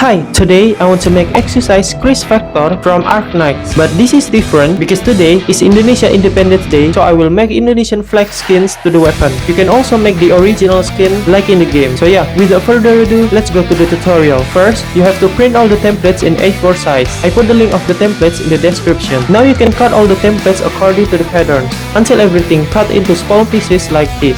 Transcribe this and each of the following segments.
Hi, today I want to make Exusiai Kriss Factor from Arknights, but this is different because today is Indonesia Independence Day, so I will make Indonesian flag skins to the weapon. You can also make the original skin like in the game. So yeah, without further ado, let's go to the tutorial. First, you have to print all the templates in A4 size. I put the link of the templates in the description. Now you can cut all the templates according to the patterns until everything cut into small pieces like this.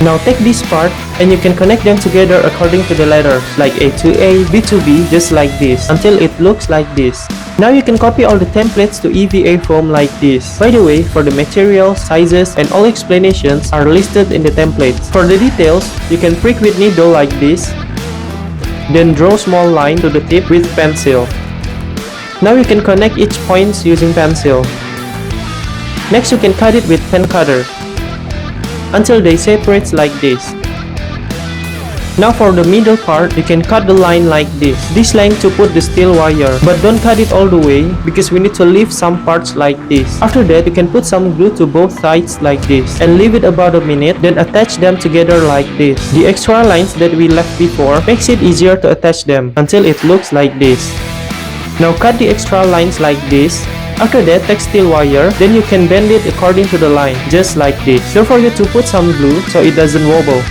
Now take this part and you can connect them together according to the letters like A to A, B to B, just like this until it looks like this. Now you can copy all the templates to EVA foam like this. By the way, for the materials, sizes, and all explanations are listed in the templates. For the details, you can prick with needle like this, then draw small line to the tip with pencil. Now you can connect each points using pencil. Next you can cut it with pen cutter until they separate like this. Now for the middle part, you can cut the line like this. This line to put the steel wire, but don't cut it all the way because we need to leave some parts like this. After that, you can put some glue to both sides like this and leave it about a minute, then attach them together like this. The extra lines that we left before makes it easier to attach them until it looks like this. Now cut the extra lines like this. After that, take steel wire, then you can bend it according to the line, just like this. Don't forget to put some glue so it doesn't wobble.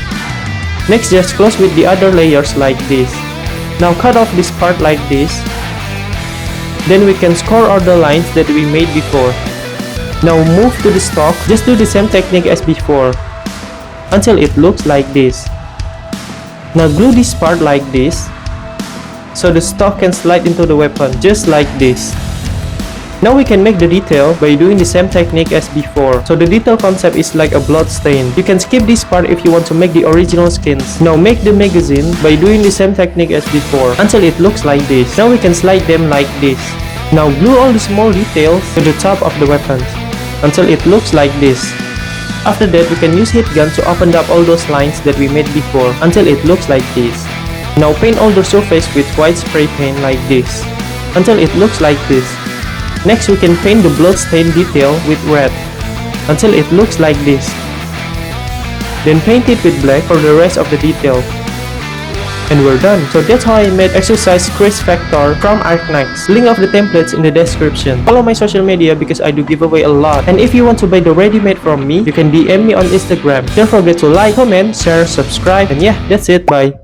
Next, just close with the other layers like this. Now cut off this part like this. Then we can score all the lines that we made before. Now move to the stock, just do the same technique as before until it looks like this. Now glue this part like this so the stock can slide into the weapon, just like this. Now we can make the detail by doing the same technique as before. So the detail concept is like a blood stain. You can skip this part if you want to make the original skins. Now make the magazine by doing the same technique as before until it looks like this. Now we can slide them like this. Now glue all the small details to the top of the weapons until it looks like this. After that, we can use heat gun to open up all those lines that we made before until it looks like this. Now paint all the surface with white spray paint like this until it looks like this. Next, we can paint the bloodstain detail with red until it looks like this. Then paint it with black for the rest of the detail. And we're done. So that's how I made Exusiai Kriss Factor from Arknights. Link of the templates in the description. Follow my social media because I do give away a lot. And if you want to buy the ready-made from me, you can DM me on Instagram. Don't forget to like, comment, share, subscribe, and yeah, that's it. Bye.